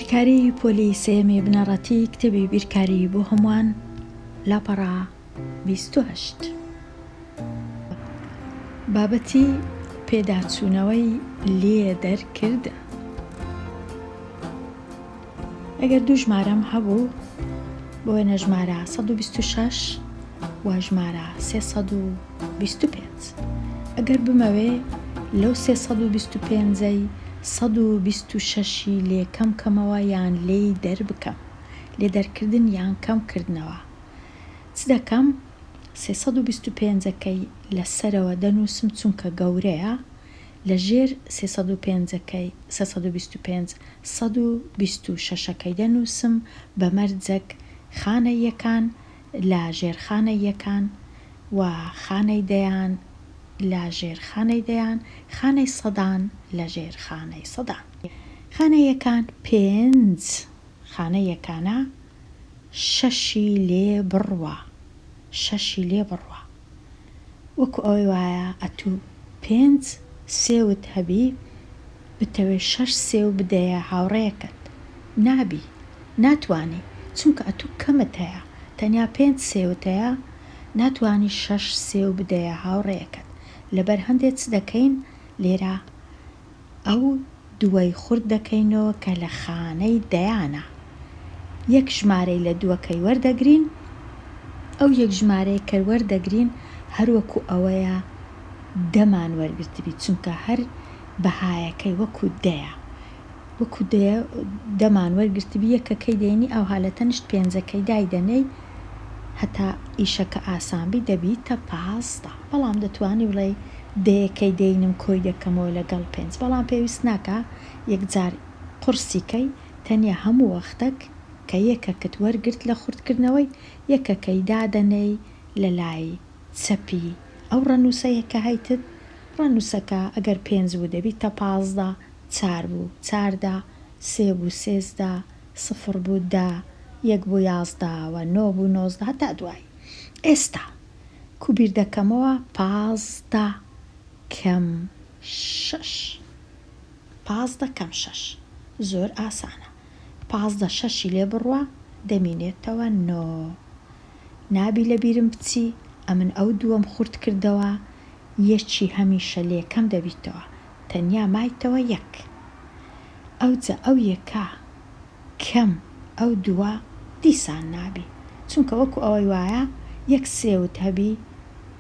بیرکاری پۆلیسێمی بنەڕەتی کتێبی بیرکاری بۆ هەمووان لاپەڕا 28 بابەتی پێداچوونەوەی لێ دەرکردە. ئەگەر دوو ژمارەم هەبوو بۆ وێنە ژمارە 126 و ژمارە 325 ئەگەر بمەوێ لەو 325ەی 126 لێ کەمکەمەوە یان لێی دەربکەم، لێ دەرکردن یان کەمکردنەوە چ دەکەم؟ 325ەکەی لەسەرەوە دەنووسم چونکە گەورەیە، لە ژێر 325ەکەی 126ەکەی دەنووسم بە مەرجەک خانە یەکان لە ژێرخانە یەکان و خانەی دەیان لە ژێرخانەی دەیان، خانەی سەدان لە ژێر خانەی سەدان. خانە یەکان 5 خانە یەکانە 6 لێ بڕوە، 6 لێ بڕوە. وەکو ئەوەی وایە ئەتوو 5 سێوت هەبی بتەوێ 6 سێو بدەیە هاوڕێیەکەت، نابی، ناتوانی، چونکە ئەتوو کەمت هەیە، تەنیا 5 سێوت هەیە، ناتوانی 6 سێو بدەیە هاوڕێیەکەت. لەبەر هەندێک چ دەکەین لێرە ئەو دووەی خورد دەکەینەوە کە لە خانەی دەیانە، یەک ژمارەی لە دووەکەی وەردەگرین، ئەو یەک ژمارەی کە وەردەگرین هەروەکو ئەوەیە دەمان وەرگرتبی، چونکە هەر بەهایەکەی وەکو دەیە، وەکو دەمان وەرگرتبی یەکەکەی دێنی ئەو حالەتە نیشت پێنجەکەی دایدەنەی هەتا ئیشەکە ئاسانبی دەبیتە 15. بەڵام دەتوانی بڵێ دەیەکەی دێنم کۆی دەکەمەوە لەگەڵ 5، بەڵام پێویست ناکە یەکجار قورسیکەی تەنیا هەموو وەختەک کە یەکەکەت وەرگرت لە خوردکردنەوەی یەکەکەی دادەنەی لە لای چەپی ئەو ڕەنووسەیە کە هەیتت. ڕەنووسەکە ئەگەر 5 بوو دەبیتە 15، 4 بوو 4دا، 3 بوو 13، 0 بوو 10، 1 بوو 11 و 9 بوو 19 هەتا دوای. ئێستا کوبیر دەکەمەوە 15 کەم 6، 15 کەم 6 زۆر ئاسانە. 15 6 لێ بڕوە دەمینێتەوە 9. نابی لە بیرم بچی ئەمن ئەو دووەم خورد کردەوە، یەکی هەمیشە لێ کەم دەبیتەوە، تەنیا مایتەوە 1. ئەوجا ئەو یەکە کەم ئەو دووە دیسان نابی، چونکە وەکو ئەوەی وایە یەک سێوت هەبی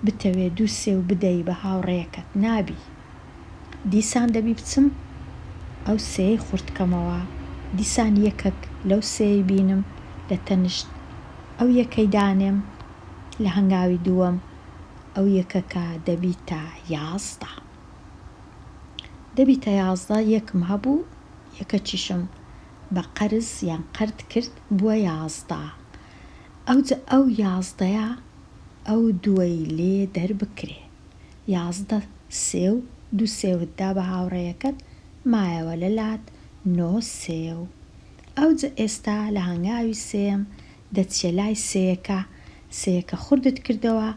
بتەوێ 2 سێو بدەی بە هاوڕێیەکەت، نابی، دیسان دەبی بچم ئەو سێی خوردکەمەوە، دیسان یەکەک لەو سێی بینم لە تەنشت ئەو یەکەی دانێم لە هەنگاوی دووەم، ئەو یەکەکە دەبیتە 11. دەبیتە 11 یەکم هەبوو، یەکە چیشم بە قەرز یان قەرد کرد بووە 11. ئەوجا ئەو 11ەیە ئەو دووەی لێ دەربکرێ، 11 سێو 2 سێوتدا بە هاوڕێیەکەت مایەوە لەلات 9 سێو. ئەوجا ئێستا لە هەنگاوی سێم دەچێ لای سێیەکە، سێیەکە خوردت کردەوە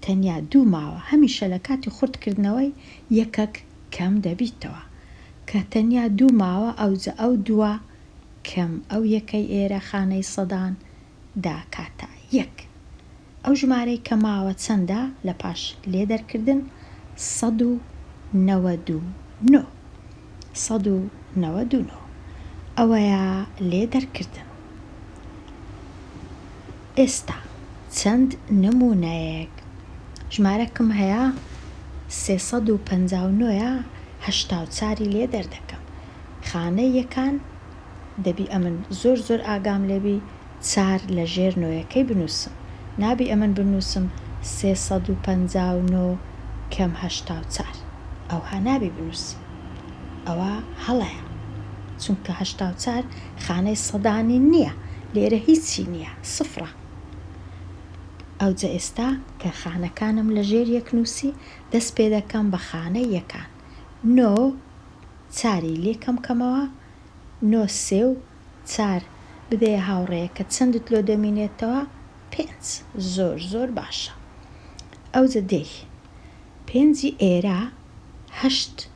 تەنیا 2 ماوە، هەمیشە لە کاتی خوردکردنەوەی یەکەک کەم دەبیتەوە کە تەنیا 2 ماوە. ئەوجا ئەو دووە کەم ئەو یەکەی ئێرە خانەی سەدان داکاتە 1. ئەو ژمارەی کە ماوە چەندە لە پاش لێ دەرکردن؟ 199. 199 ئەوەیە لێ دەرکردن. ئێستا چەند نمونەیەک ژمارەکەم هەیە 359ە 84 لێ دەردەکەم. خانەی یەکان دەبی ئەمن زۆر ئاگام لێبی 4 لە ژێر نۆیەکەی بنووسم، نابی ئەمن بنووسم 359 کەم 84، ئەوها نابی بنووسم، ئەوە هەڵەیە، چونکە 84 خانەی سەدانی نییە، لێرە هیچی نییە، سفرە. ئەوجا ئێستا کە خانەکانم لە ژێر یەک نووسی دەست پێ دەکەم بە خانەی یەکان. 9 4 لێ کەمکەمەوە، 9 سێو 4 بدەیە هاوڕێیەکە چەندت لۆ دەمینێتەوە؟ 5. زۆر باشە. ئەوجا دەی 5 ئێرە 8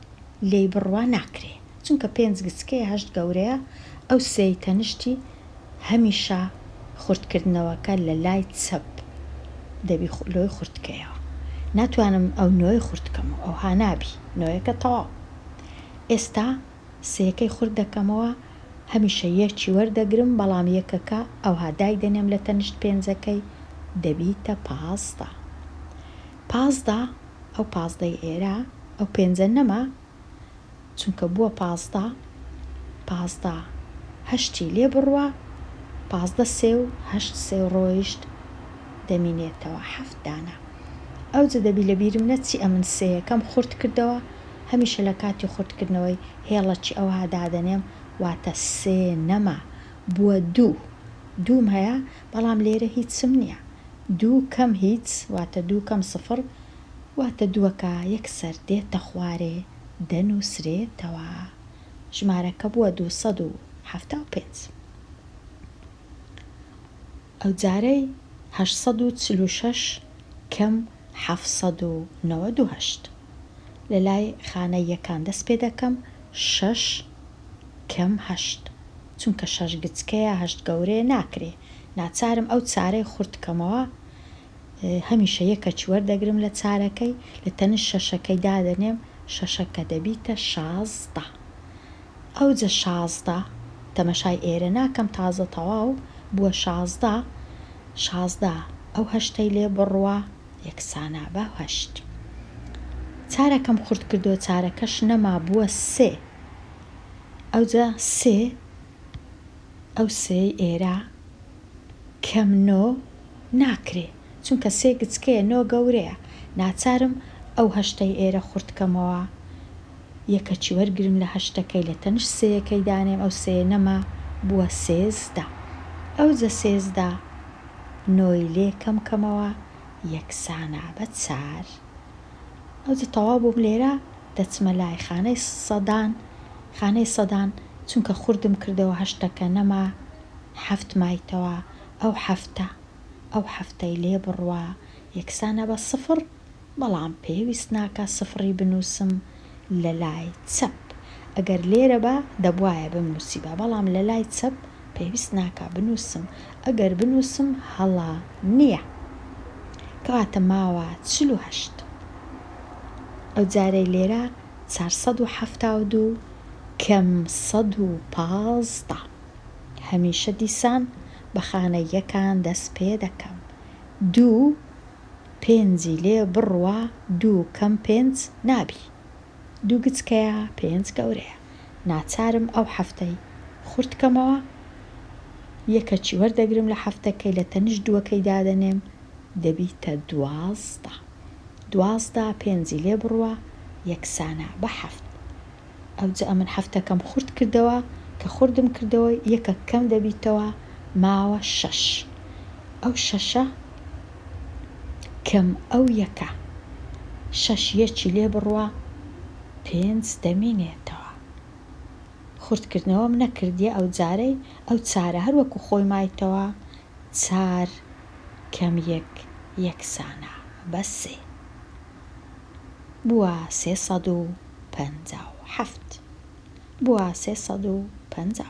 لێی بڕوا ناکرێ، چونکە 5 گچکەیە 8 گەورەیە ئەو سێی تەنیشتی هەمیشە خورتکردنەوەکە لە لای چەپ دەبی لۆی خورتکەیەوە ناتوانم ئەو نۆی خورتکەمەوە ئەو هانابی نۆیەکە تەواو ئێستا سێەکەی خورد دەکەمەوە هەمیشە یەکی وەردەگرم بەڵام یەکەکە ئەو هادای دەنێم لە تەنیشت پێنجەکەی دەبیتە 15 ئەو 15 ئێرە ئەو پێنجە نەما چونکە بووە 15 هەشتی لێ بڕوە 15 سێ و 8 سێ ڕۆیشت دەمینێتەوە 7 دانە ئەو جە دەبی لە بیرم نەچی ئەمن سێیەکەم خورد کردەوە هەمیشە لە کاتی خورتکردنەوەی هێڵەکی ئەو هادادەنێم واتە سێ نەما بووە دووم هەیە بەڵام لێرە هیچم نییە 2 کەم هیچ واتە 2 کەم 0 واتە دووەکە یەکسەر دێتە خوارێ دەنووسرێتەوە ژمارەکە بووە 275 ئەو جارەی 846 کەم 798 لە لای خانەی یەکان دەست پێ دەکەم 6 کەم 8 چونکە 6 گچکەیە 8 گەورەیە ناکرێ ناچارم ئەو چارەی خورتکەمەوە هەمیشە یەکەچی وەردەگرم لە چارەکەی لە تەنش شەشەکەی دادەنێم شەشەکە دەبیتە 16 ئەو جە 16 تەمەشای ئێرە ناکەم تازە تەواو بووە 16 ئەو هەشتەی لێ بڕوە یەکسانە بە هەشت چارەکەم خورد کردو چارەکەش نەما بووە 3 ئەو جە 3 ئەو سێی ئێرە کەم 9 ناکرێ چونکە 3 گچکەیە 9 گەورەیە ناچارم ئەو هەشتەی ئێرە خورتکەمەوە یەکەچی وەرگرم لە هەشتەکەی لە تەنش سێیەکەی دانێم ئەو سێ نەما بووە 13 ئەو جە 13 نۆی لێ کەمکەمەوە یەکسانە بە 4 ئەو جە تەواو بووم لێرە دەچمە لای خانەی سەدان چونکە خوردم کردەوە هەشتەکە نەما 7 مایتەوە ئەو هەفتەی لێ بڕوە یەکسانە بە 0 بەڵام پێویست ناکە 0 بنووسم لە لای چەپ ئەگەر لێرە بە دەبوایە بنووسی بە بەڵام لە لای چەپ پێویست ناکە بنووسم ئەگەر بنووسم هەڵا نییە کەواتە ماوە 48 ئەو جارەی لێرە 472 کەم 115 هەمیشە دیسان بە خانەی یەکان دەست پێ دەکەم 2 پێنجی لێ بڕوە 2 کەم 5 نابی 2 گچکەیە 5 گەورەیە ناچارم ئەو هەفتەی خورتکەمەوە یەکەچی وەردەگرم لە هەفتەکەی لە تەنش دووەکەی دادەنێم دەبیتە 12 پێنجی لێ بڕوە یەکسانە بە 7 ئەو جە ئەمن هەفتەکەم خورد کردەوە کە خوردم کردەوە یەکە کەم دەبیتەوە ماوە 6 ئەو 6 کەم ئەو یەکە 6 یەکی لێ بڕوە 5 دەمینێتەوە خوردکردنەوەم نەکردیە ئەو جارەی ئەو چارە هەروەکو خۆی مایتەوە 4 کەم 1 یەکسانە بە 3 بووە 357 بووە 357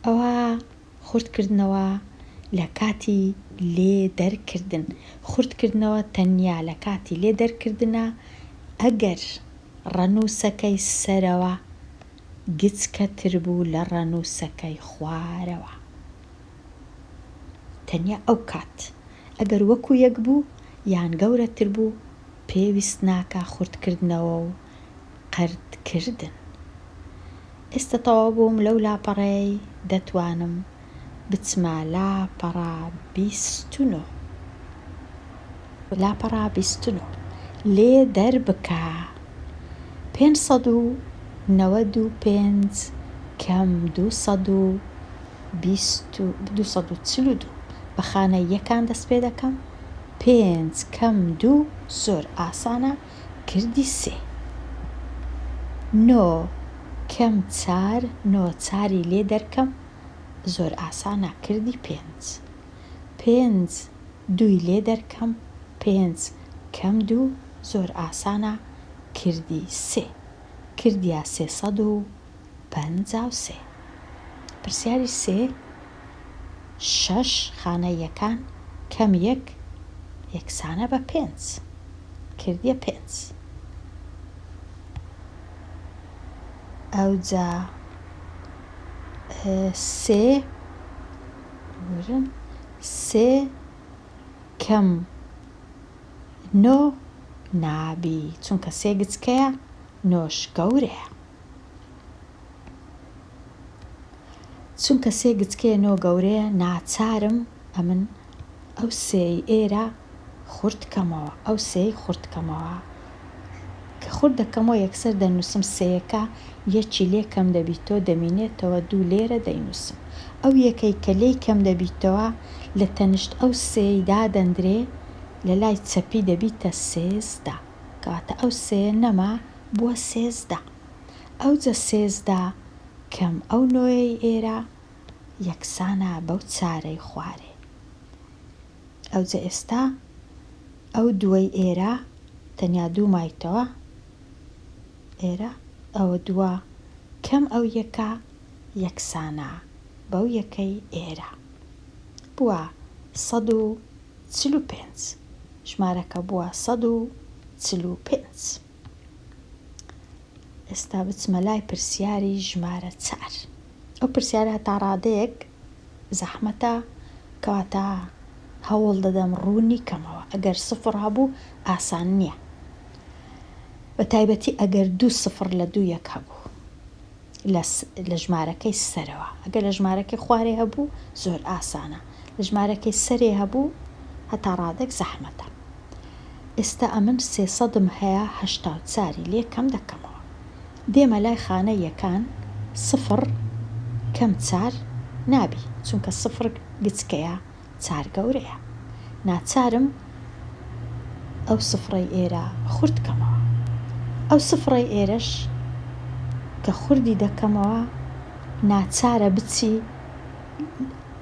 ئەوە خوردکردنەوە لە کاتی لێ دەرکردن خوردکردنەوە تەنیا لە کاتی لێ دەرکردنە ئەگەر ڕەنووسەکەی سەرەوە گچکەتر بوو لە ڕەنووسەکەی خوارەوە تەنیا ئەو کات ئەگەر وەکو یەک بوو یان گەورەتر بوو پێویست ناکە خوردکردنەوە و قەردکردن ئێستا تەواو بووم لەو لاپەڕەی دەتوانم بچمە لاپەڕە 29 لاپەڕە 29 لێ دەربکە 595 کەم 242 بە خانەی یەکان دەست پێ دەکەم 5 کەم 2 زۆر ئاسانە کردی 3 9 کەم 4 چاری لێ دەرکەم زۆر ئاسانە کردی 5 دووی لێ دەرکەم 5 کەم 2 زۆر ئاسانە کردی 3 کردیا 353. پرسیاری 3 6 خانەیەکان کەم یەک یەکسانە بە 5 کردیە 5. ئەوجا 3 کەم 9 نابی چونکە 3 گچکەیە 9ش گەورەیە. چونکە 3 گچکەیە 9 گەورەیە ناچارم ئەمن ئەو 3 ئێرە خورتکەمەوە ئەو 3 خورتکەمەوە کە خورد دەکەمەوە یەکسەر دەنووسم 3یەکە یەکی لێ کەم دەبیتەوە دەمینێتەوە 2 لێرە دەینووسم. ئەو یەکەی کە لێی کەم دەبیتەوە لە تەنیشت ئەو 3دا دەندرێ لە لای چەپی دەبیتە 13 کەواتە ئەو 3 نەما بووە 13. ئەوجە 13 کەم ئەو 9ی ئێرە یەکسانە بەو 4ی خوارێ. ئەوجە ئێستا ئەو 2ی ئێرە تەنیا 2 مایتەوە ئێرە ئەوە 2 کەم ئەو یەکە یەکسانە بەو یەکەی ئێرە بووە 145. ژمارەکە بووە 145. ئێستا بچمە لای پرسیاری ژمارە 4. ئەو پرسیارە هەتا ڕادەیەک زەحمەتە کەواتە هەوڵ دەدەم ڕوونی کەمەوە. ئەگەر 0 هەبوو ئاسان نییە، بە تایبەتی ئەگەر 2 0 لە 2 یەک هەبوو لە ژمارەکەی سەرەوە. ئەگەر لە ژمارەکەی خوارێ هەبوو زۆر ئاسانە، لە ژمارەکەی سەرێ هەبوو هەتا ڕادێک زەحمەتە. ئێستا ئەمن 300م هەیە 84 لێ کەم دەکەمەوە. دێمە لای خانە یەکان 0 کەم 4 نابی چونکە 0 گچکەیە 4 گەورەیە. ناچارم ئەو 0ی ئێرە خورتکەمەوە. ئەو 0ی ئێرەش کە خوردی دەکەمەوە ناچارە بچی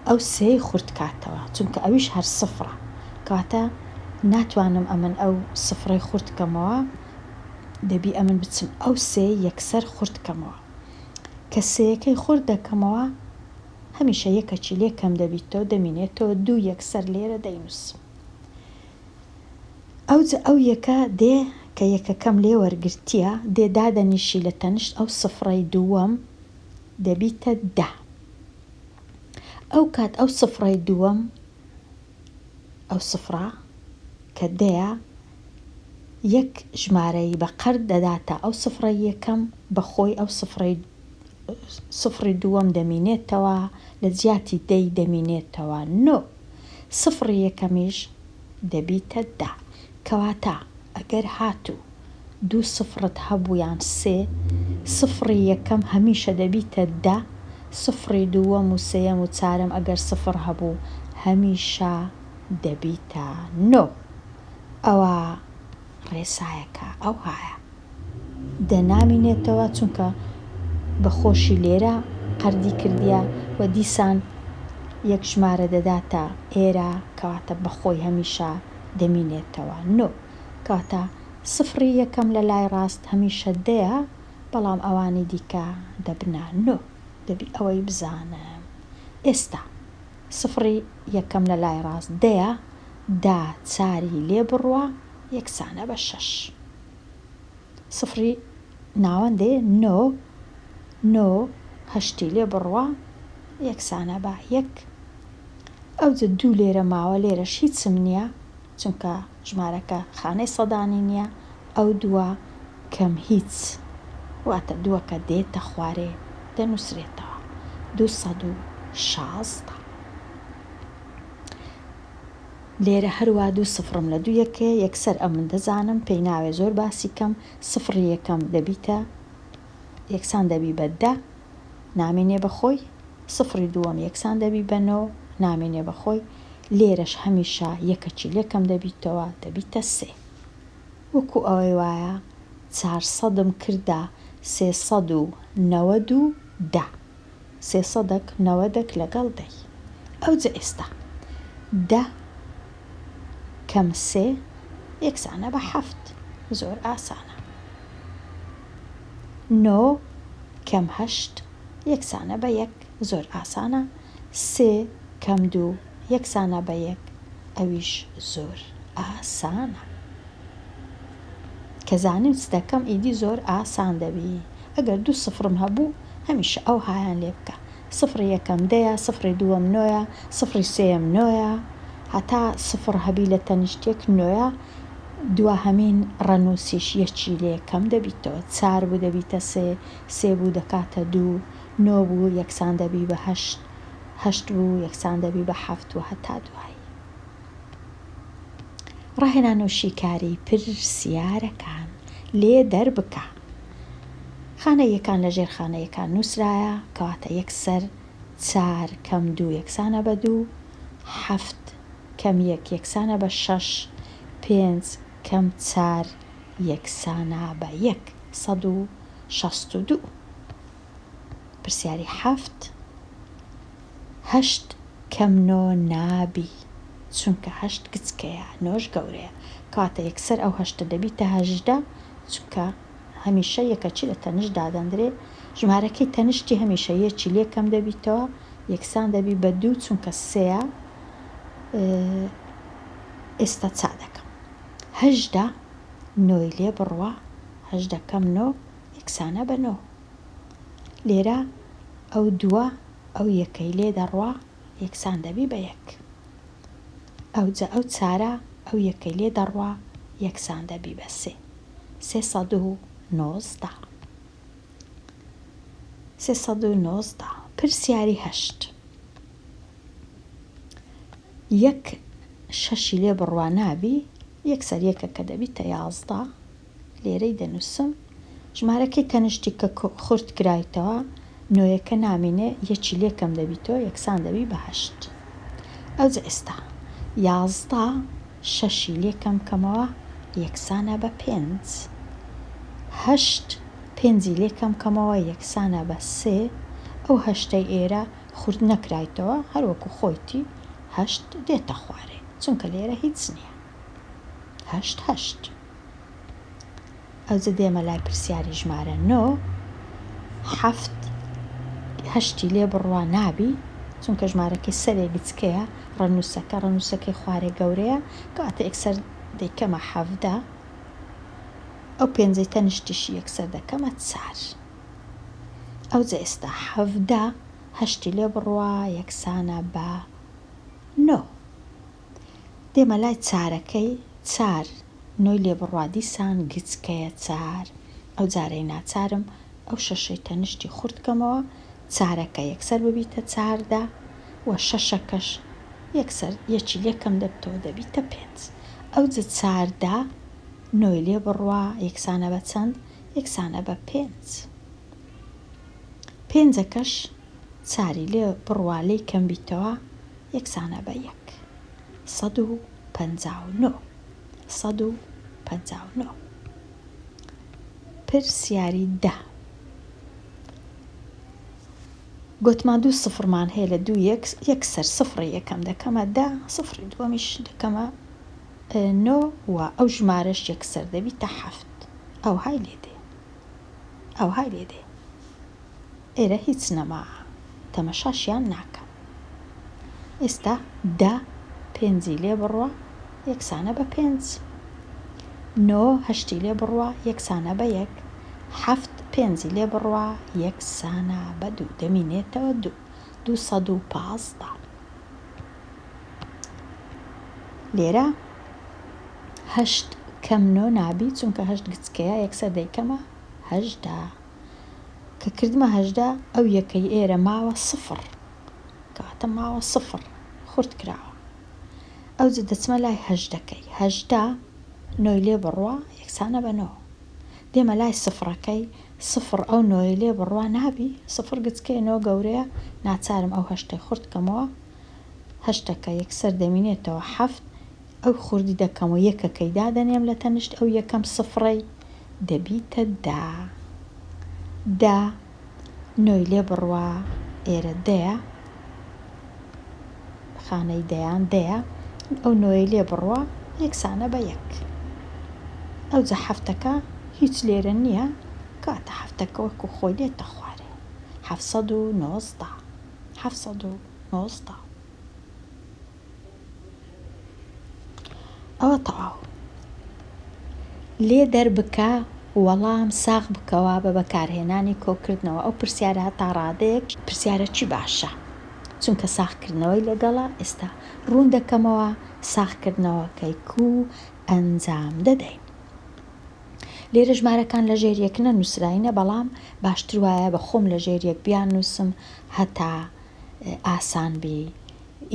ئەو 3 خورد کاتەوە چونکە ئەویش هەر 0 کاتە ناتوانم ئەمن ئەو 0ی خورتکەمەوە دەبی ئەمن بچم ئەو 3 یەکسەر خورتکەمەوە. کە 3یەکەی خورد دەکەمەوە هەمیشە یەکەکی لێ کەم دەبیتەوە دەمینێتەوە 2 یەکسەر لێرە دەینووسم. ئەوجە ئەو یەکە دێ کە یەکەکەم لێ وەرگرتیە دێ دادەنیشی لە تەنیشت ئەو 0ی دووەم دەبیتە 10. ئەو کات ئەو 0ی دووەم ئەو 0 کە دەیە یەک ژمارەی بە قەرد دەداتە ئەو 0ی یەکەم بەخۆی ئەو 0ی دووەم دەمینێتەوە لە جیاتی دەی دەمینێتەوە 9. 0ی یەکەمیش دەبیتە 10. کەواتە ئەگەر هاتوو 2 0ت هەبوو یان 3 0ی یەکەم هەمیشە دەبیتە 10. 0ی دووەم و سێیەم و چارەم ئەگەر 0 هەبوو هەمیشە دەبیتە 9. ئەوە ڕێسایەکە ئەو هایە دەنامینێتەوە چونکە بەخۆشی لێرە قەردی کردیە و دیسان یەک ژمارە دەداتە ئێرە کەواتە بەخۆی هەمیشە دەمینێتەوە 9. کەواتە 0ی یەکەم لە لای ڕاست هەمیشە دەیە بەڵام ئەوانی دیکە دەبنە 9 دەبی ئەوەی بزانم. ئێستا 0ی یەکەم لە لای ڕاست دەیە 10 4ی لێ بڕوە یەکسانە بە 6. 0ی ناوەندێ 9 8ی لێ بڕوە یەکسانە بە 1. ئەوجە 2 لێرە ماوە لێرەش هیچم نییە چونکە ژمارەکە خانەی سەدانی نییە. ئەو 2 کەم هیچ واتە 2 کە دێتە خوارێ دەنووسرێتەوە 216. لێرە هەروە 2 0م لە 2 یەکێ یەکسەر ئەمن دەزانم پێی ناوێ زۆر باسی کەم 0ی یەکەم دەبیتە یەکسان دەبی بە 10 نامێنێ بەخۆی 0ی دووەم یەکسان دەبی بە 9 نامێنێ بەخۆی لێرەش هەمیشە یەکەکی لێکەم دەبیتەوە دەبیتە 3. وەکو ئەوەی وایە 400م کردە 390 300 90 لەگەڵ دەی. ئەوجە ئێستا 10 کەم 3 یەکسانە بە 7 زۆر ئاسانە. 9 کەم 8 یەکسانە بە 1 زۆر ئاسانە. 3 کەم 2 یەکسانە بە 1 ئەویش زۆر ئاسانە. کە زانیم چ دەکەم ئیدی زۆر ئاسان دەبی. ئەگەر 2 سفرم هەبوو هەمیشە ئەو هایان لێ بکە. 0 یەکەم 10 0 دووەم 9 0 سێم 9 هەتا 0 هەبی لە تەنیشتێک 9 دوا هەمین ڕەنووسیش یەکی لێ کەم دەبیتەوە. 4 بوو دەبیتە 3 بوو دەکاتە 2 9 بوو یەکسان دەبی بە 8 بوو یەکسان دەبی بە 7 و هەتا دوای. ڕاهێنان و شیکاری پرسیارەکان لێ دەربکە. خانەیەکان لە ژێر خانەیەکان نووسرایە کەواتە یەکسەر 4 کەم 2 یەکسانە بە 2 7 کەم 1 یەکسانە بە 6 5 کەم 4 یەکسانە بە 1 162. پرسیاری 7 8 کەم 9 نابی چونکە 8 گچکەیە 9ش گەورەیە کەواتە یەکسەر ئەو 8 دەبیتە 18 چونکە هەمیشە یەکەچی لە تەنیشت دادەندرێ. ژمارەکەی تەنیشتی هەمیشە یەکی لێ کەم دەبیتەوە یەکسان دەبی بە 2 چونکە 3 ئێستا چا دەکەم 18 9 لێ بڕوە 18 کەم 9 یەکسانە بە 9 لێرە ئەو دووە ئەو یەکەی لێ دەڕوە یەکسان دەبی بە 1 ئەوجا ئەو چارە ئەو یەکەی لێ دەڕوە یەکسان دەبی بە 3 319. 319 پرسیاری 8 1 6 لێ بڕوا نابی یەکسەر یەکە کە دەبیتە 11 لێرەی دەنووسم ژمارەکەی تەنیشتی کە خورد کرایتەوە نۆیەکە نامینێ یەکی لێ کەم دەبیتەوە یەکسان دەبی بە 8 ئەوجا ئێستا 11 6 لێ کەم کەمەوە یەکسانە بە 5 8 5 لێ کەم کەمەوە یەکسانە بە 3 ئەو هەشتەی ئێرە خورد نەکرایتەوە هەروەکو خۆیتی 8 دێتە خوارێ چونکە لێرە هیچ نییە 8 8. ئەوجا دێمە لای پرسیاری ژمارە 9 7 هەشتی لێ بڕوا نابی چونکە ژمارەکەی سەرێ گچکەیە ڕەنووسەکەی خوارێ گەورەیە کەواتە یەکسەر دەیکەمە 17 ئەو پێنجەی تەنیشتیشی یەکسەر دەکەمە 4 ئەوجا ئێستا 17 هەشتی لێ بڕوا یەکسانە بە 9 دێمە لای چارەکەی 4 9 لێ بڕوا دیسان گچکەیە 4 ئەو جارەی ناچارم ئەو شەشەی تەنیشتی خوردکەمەوە چارەکە یەکسەر ببیتە 4 و شەشەکەش یەکسەر یەکی لێکەم دەبتەوە دەبیتە 5 ئەوجا 4 9 لێ بڕوا یەکسانە بە چەند یەکسانە بە 5 5ەکەش 4 لێ بڕوا لێی کەم بیتەوە یەکسانە بە 1 159 159. پرسیاری 10 گوتمان 2 سفرمان هەیە لە 2 یەکسەر 0 یەکەم دەکەمە 10 0 دووەمیش دەکەمە 9 و ئەو ژمارەش یەکسەر دەبیتە 7 ئەو های لێدێ ئێرە هیچ نەما تەمەشاشیان ناکەم. ئێستا 10 5 لێ بڕوە یەکسانە بە 5 9 هەشتی لێ بڕوە یەکسانە بە 1 7 5 لێ بڕوە یەکسانە بە 2 دەمینێتەوە 215. لێرە 8 کەم 9 نابی چونکە 8 گچکەیە یەکسەر دەیکەمە 18 کە کردمە 18 ئەو یەکەی ئێرە ماوە 0 کەواتە ماوە 0 خورد کراوە ئەوجا دەچمە لای 18کەی 18 9 لێ بڕوە یەکسانە بە 9 دێمە لای 0ەکەی 0 ئەو 9 لێ بڕوە نابی 0 گچکەیە 9 گەورەیە ناچارم ئەو هەشتەی خوردکەمەوە هەشتەکە یەکسەر دەمینێتەوە 7 ئەو خوردی دەکەم و یەکەکەی دادەنێم لە تەنیشت ئەو یەکەم 0ی دەبیتە 10 9 لێ بڕوە ئێرە 10 خانەی دەیان 10 ئەو 9 لێ بڕوە یەکسانە بە 1 ئەوجا 7ەکە هیچ لێرە نییە کاتە هەفتەکە وەکو خۆی لێتە خوارێ 790 ئەوە تەواو. لێ دەربکە وەڵام ساغ بکەوە بە بەکارهێنانی کۆکردنەوە. ئەو پرسیارە هەتا ڕادەیەک پرسیارە چی باشە، چونکە ساغکردنەوەی لەگەڵا. ئێستا ڕوون دەکەمەوە ساغکردنەوەکەی و ئەنجام دەدەین. لێرە ژمارەکان لە ژێر یەک نەنووسراینە، بەڵام باشتر وایە بە خۆم لە ژێر یەک بیان نووسم هەتا ئاسان بی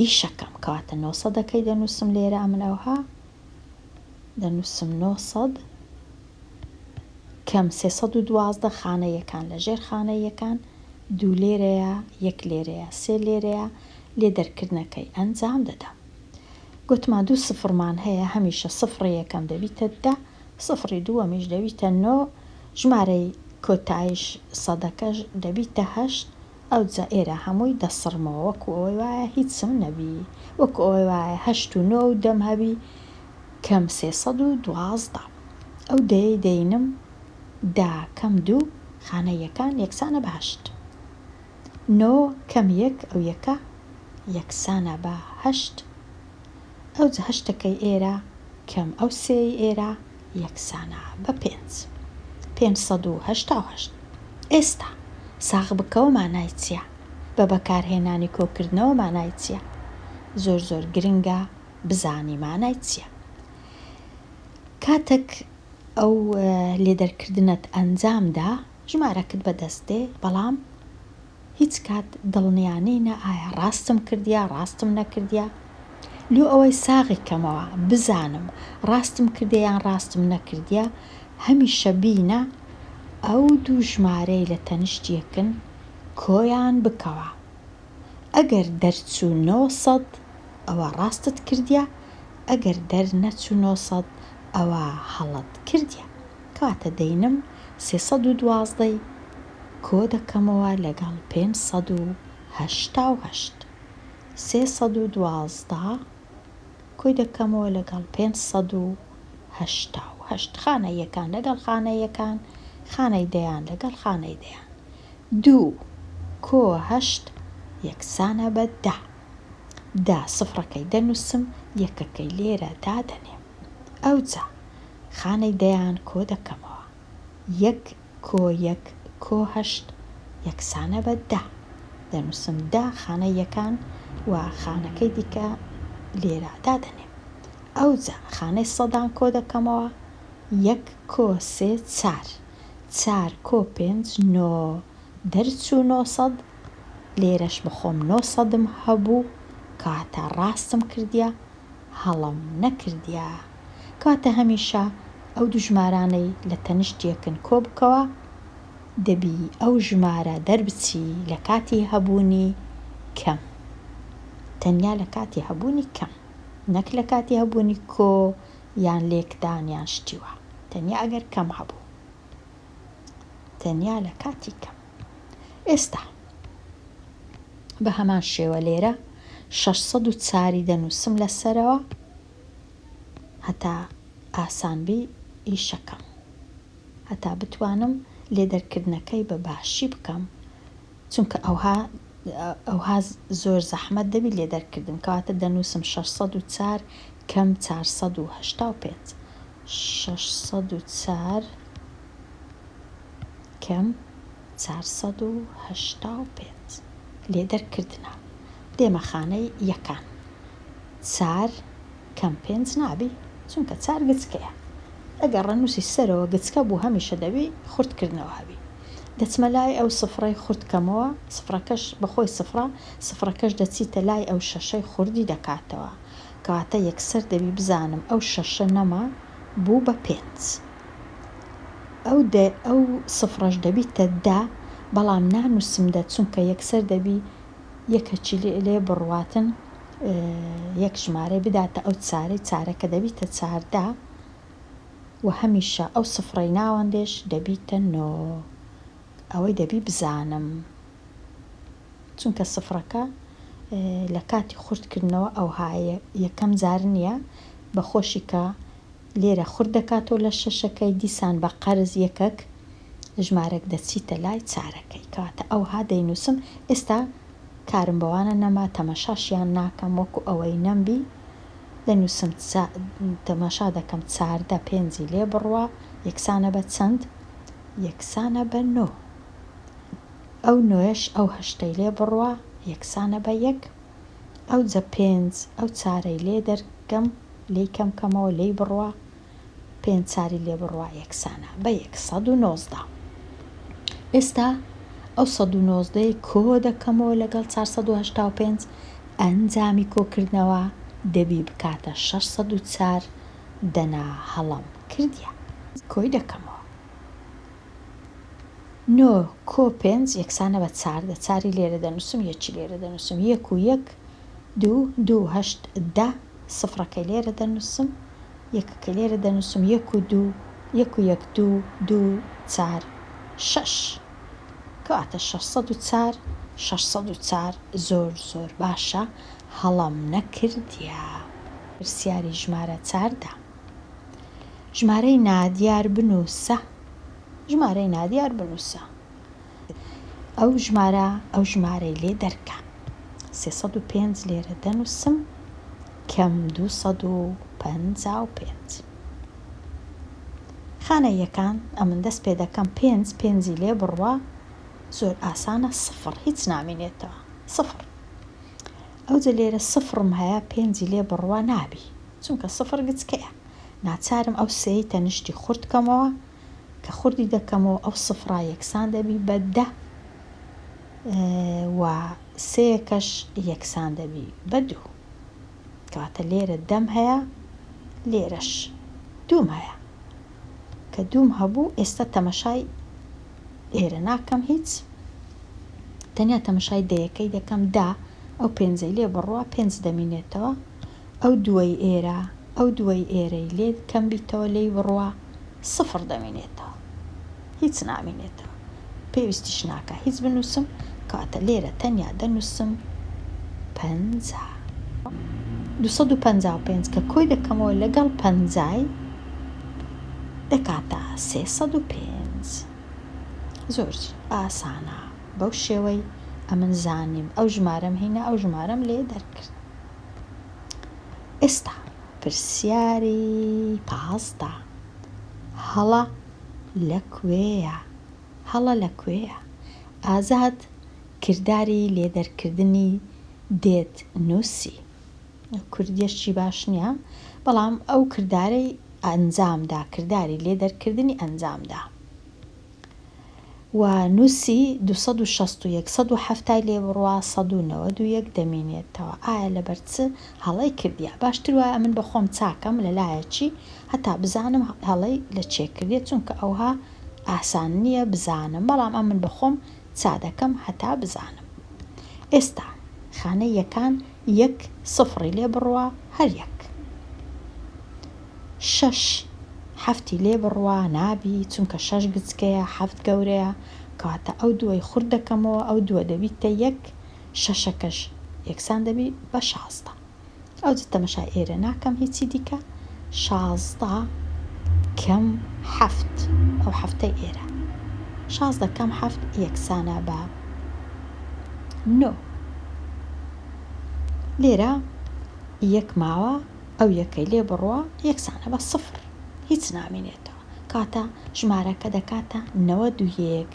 ئیشەکەم. کەواتە 900ەکەی دەنووسم لێرە، ئەمنەوەها دەنووسم 900 کەم 312 خانە یەکان لە ژێر خانە یەکان، 2 لێرەیە، 1 لێرەیە، 3 لێرەیە. لێ دەرکردنەکەی ئەنجام دەدەم. گوتمان 2 سفرمان هەیە، هەمیشە سفری یەکەم دەبیتە 10، سفری دووەمیش دەبیتە 9، ژمارەی کۆتاییش سەدەکەش دەبیتە 8. ئەو جا ئێرە هەمووی دەسڕمەوە وەکو ئەوەی وایە هیچم نەبی، وەکو ئەوەی وایە 8 و 9 و دەم هەبی کەم 312. ئەو دەینم 10 کەم 2 خانە یەکان یەکسانە بە 8، 9 کەم 1 ئەو یەکە یەکسانە بە 8. ئەو جا 8ەکەی ئێرە کەم ئەو 3 ئێرە یەکسانە بە 588. ئێستا ساغ بکەوە مانای چییە؟ بە بەکارهێنانی کۆکردنەوە مانای چییە؟ زۆر گرنگە بزانی مانای چییە. کاتێک ئەو لێدەرکردنت ئەنجامدا ژمارەکەت بەدەست دێ، بەڵام هیچ کات دڵنیانینە ئایا ڕاستم کردیا ڕاستم نەکردیا. لۆ ئەوەی ساغی کەمەوە بزانم ڕاستم کردیان ڕاستم نەکردیا، هەمیشە بینە ئەو دوو ژمارەی لە تەنیشتیەکن کۆیان بکەوە. ئەگەر دەرچوو 900 ئەوە ڕاستت کردیا، ئەگەر دەرنەچوو 900 ئەوە هەڵت کردیا. کاتە دەینم 312 کۆ دەکەمەوە لەگەڵ 588. 312 کۆی دەکەمەوە لەگەڵ 588. خانە یەکان لەگەڵ خانە یەکان، خانەی دەیان لەگەڵ خانەی دەیان. 2 کۆ 8 یەکسانە بە 10. 10 سفرەکەی دەنووسم، یەکەکەی لێرە دادەنێم. ئەو جا خانەی دەیان کۆ دەکەمەوە، 1 کۆ 1 کۆ 8 یەکسانە بە 10. دەنووسم 10 خانە یەکان و خانەکەی دیکە لێرە دادەنێم. ئەو جا خانەی سەدان کۆ دەکەمەوە، 1 کۆ 3 4 4 کۆ 5 9 دەرچوو 900. لێرەش بخۆم 900م هەبوو، کاتە ڕاستم کردیا هەڵم نەکردیا. کاتە هەمیشە ئەو دوو ژمارانەی لە تەنیشتیەکن کۆ بکەوە، دەبی ئەو ژمارە دەربچی لە کاتی هەبوونی کەم، تەنیا لە کاتی هەبوونی کەم، نەک لە کاتی هەبوونی کۆ یان لێکدان یان شتیوە. تەنیا ئەگەر کەم هەبوو، تەنیا لە کاتی کەم. ئێستا بە هەمان شێوە لێرە 604 دەنووسم لەسەرەوە هەتا ئاسانبی ئیشەکەم، هەتا بتوانم لێدەرکردنەکەی بە باشی بکەم، چونکە ئەوها زۆر زەحمەت دەبی لێدەرکردن. کەواتە دەنووسم 604 کەم 485. 604 کەم 485 لێدەرکردنە. دێمە خانەی یەکان، 4 کەم 5 نابی، چونکە 4 گچکەیە. ئەگەر ڕەنووسی سەرەوە گچکە بوو هەمیشە دەبی خورتکردنەوە هەبی. دەچمە لای ئەو سفرەی خورتکەمەوە، سفرەکەش بەخۆی سفرەکەش دەچیتە لای ئەو شەشەی خوردی دەکاتەوە. کەواتە یەکسەر دەبی بزانم ئەو شەشە نەما بوو بە 5. ئەو سفرەش دەبیتە 10، بەڵام نانووسم دە، چونکە یەکسەر دەبی یەکەچی لێ بڕواتن، یەک ژمارەی بداتە ئەو چارەکە دەبیتە 14 و هەمیشە ئەو سفرەی ناوەندێش دەبیتە 9. ئەوەی دەبی بزانم، چونکە سفرەکە لە کاتی خورتکردنەوە ئەوهایە یەکەم جار نییە، بەخۆشی کە لێرە خورد دەکاتەوە لە شەشەکەی، دیسان بە قەرز یەکەک ژمارەك دەچیتە لای چارەکەی کاتە ئەوها دەینووسم. ئێستا کارم بەوانە نەما تەمەشاشیان ناکەم وەکو ئەوەی نەمبی دەنووسم تەماشا دەکەم 14 پێنجی لێ بڕوە یەکسانە بە چەند؟ یەکسانە بە 9. ئەو 9ش ئەو 8ەی لێ بڕوە یەکسانە بە 1. ئەو جە 5 ئەو چارەی لێ دەرکەم لی کەمکەمەوە لی بڕوە 5 چاری لێ بڕوە یەکسانە بە 119. ئێستا ئەو 119 کۆ دەکەمەوە لەگەڵ 485 ئەنجامی کۆکردنەوە دەبی بکاتە 604 دەنا هەڵم کردیە کۆی دەکەمەوە 9 کۆ 5 یەکسانە بە 4 چاری لێرە دەنووسم یەکی لێرە دەنووسم 1 و 1 2 2 8 10 سفرەکەی لێرە دەنووسم یەکەکە لێرە دەنووسم 1 و 2 1 و 1 2 2 4 6 کەواتە 604 604 زۆر باشە هەڵم نەکردیە. پرسیاری ژمارە 14 ژمارەی نادیار بنووسە. ژمارەی نادیار بنووسە ئەو ژمارەی لێ دەرکە 305 لێرە دەنووسم کەم 255 خانە یەکان ئەمن دەست پێ دەکەم 5 لێ بڕوە زۆر ئاسانە 0 هیچ نامێنێتەوە 0. ئەو جە لێرە 0م هەیە 5 لێ بڕوە نابی چونکە 0 گچکەیە ناچارم ئەو سێی تەنیشتی خوردکەمەوە کە خوردی دەکەمەوە ئەو 0 یەکسان دەبی بە 10 و سێکەش یەکسان دەبی بە 2 کەواتە لێرە دەم هەیە لێرەش دووم هەیە کە دووم هەبوو ئێستا تەمەشای ئێرە ناکەم هیچ تەنیا تەمەشای دەیەکەی دەکەم 10 ئەو 5 لێ بڕوە 5 دەمینێتەوە ئەو دوای ئێرە ئەو دوای ئێرەی لێ کەم بیتەوە لی بڕوە 0 دەمینێتەوە هیچ نامینێتەوە پێویستیش ناکە هیچ بنووسم کاتە لێرە تەنیا دەنووسم 255 کە کۆی دەکەمەوە لەگەڵ 50 دەکاتە 305 زۆر ئاسانە بەو شێوەی ئەمن زانیم ئەو ژمارەم هینە ئەو ژمارەم لێ دەرکرد. ئێستا پرسیاری 15 هەڵە لەکوێیە ئازاد کردداری لێدەرکردنی دێت نووسی کوردیەشی باش نییە بەڵام ئەو کردارەی ئەنجامدا کردداری لێدەرکردنی ئەنجامدا و نووسی 261 170 لێ بڕوە 191 دەمینێتەوە ئایا لەبەر چ هەڵەی کردیە باشتر وایە من بەخۆم چاکەم لەلایەکی هەتا بزانم هەڵەی لە چێ کردێت چونکە ئەوها ئاسان نییە بزانم بەڵام ئەم من بەخۆم چا دەکەم هەتا بزانم. ئێستا خانەی یەکان 1 سفری لێ بڕوە هەر 1 6 7 لێ بڕوە نابی چونکە 6 گچکەیە 7 گەورەیە کاتە ئەو دوای خورد دەکەمەوە ئەو دووە دەبیتە 1 6ەکەش یەکسان دەبی بە 16 ئەو تەمەشای ئێرە ناکەم هیچی دیکە 16 کەم 7 ئەو هەفتەی ئێرە 16 کەم 7 یەکسانە بە 9 لێرە 1 ماوە ئەو یەکەی لێ بڕوە یەکسانە بە 0 هیچ نامێنێتەوە کاتە ژمارەکە دەکاتە 91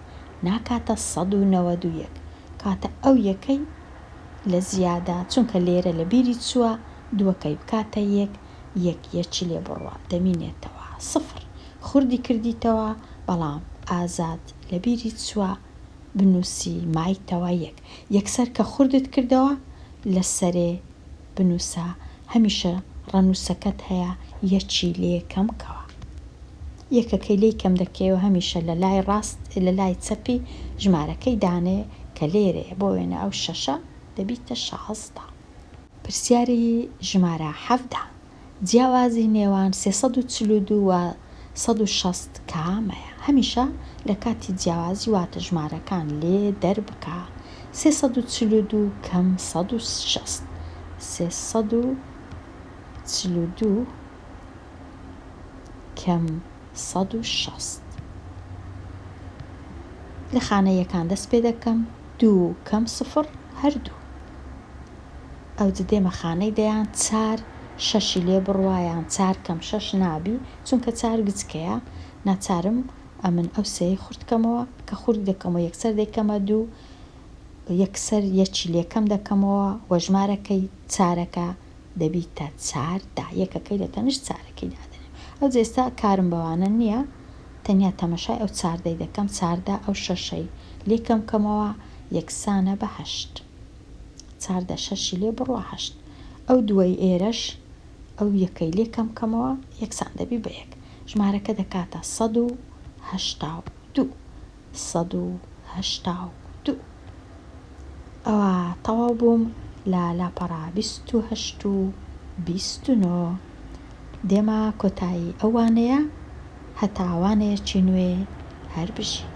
ناکاتە 191 کاتە ئەو یەکەی لە زیادە چونکە لێرە لە بیری چووە دووەکەی بکاتە 1 یەکی لێ بڕوە دەمینێتەوە 0 خوردی کردیتەوە بەڵام ئازاد لە بیری چووە بنووسی مایتەوە 1 یەکسەر کە خوردت کردەوە لە سەرێ بنووسە هەمیشە ڕەنووسەکەت هەیە یەکی لێ کەمکەوە یەکەکەی لی کەم دەکەوە هەمیشە لە لای ڕاست لە لای چەپی ژمارەکەی دانێ کە لێرێ بۆ وێنە ئەو 6 دەبیتە 16. پرسیاری ژمارە 17 جیاوازی نێوان 342 و 160 کامەیە هەمیشە لە کاتی جیاوازی واتە ژمارەکان لێ دەربکە 342 کەم 160 342 کەم 160 لە خانەیەکان دەست پێ دەکەم 2 کەم 0 هەردوو. ئەو دێمە خانەی دەیان 4 6 لێ بڕوایان 4 کەم 6 نابی چونکە 4 گچکەیە ناچارم ئەمن ئەو سەی خورتکەمەوە کە خورد دەکەمەوە یەکسەر دەکەمە 2 یەکسەر یەکی لێکەم دەکەمەوە وەژمارەکەی چارەکە دەبیتە 4 دا یەکەکەی لە تەنیشت چارەکەی دادنێ. ئەو جێستا کارم بەوانە نییە تەنیا تەمەشای ئەو 4دەی دەکەم 4دا ئەو 6ەی لێکەم کەمەوە یەکسانە بە 8 4 6 لێ بڕوە 8 ئەو دوای ئێرەش ئەو یەکەی لێکەم کەمەوە یەکسان دەبی بە یەک ژمارەکە دەکاتە 182 182 ئەوە تەواو بووم لە لاپەڕا 28 و 29 دێمە کۆتایی ئەوانەیە هەتا ئەوانەیەکی نوێ هەر بژی.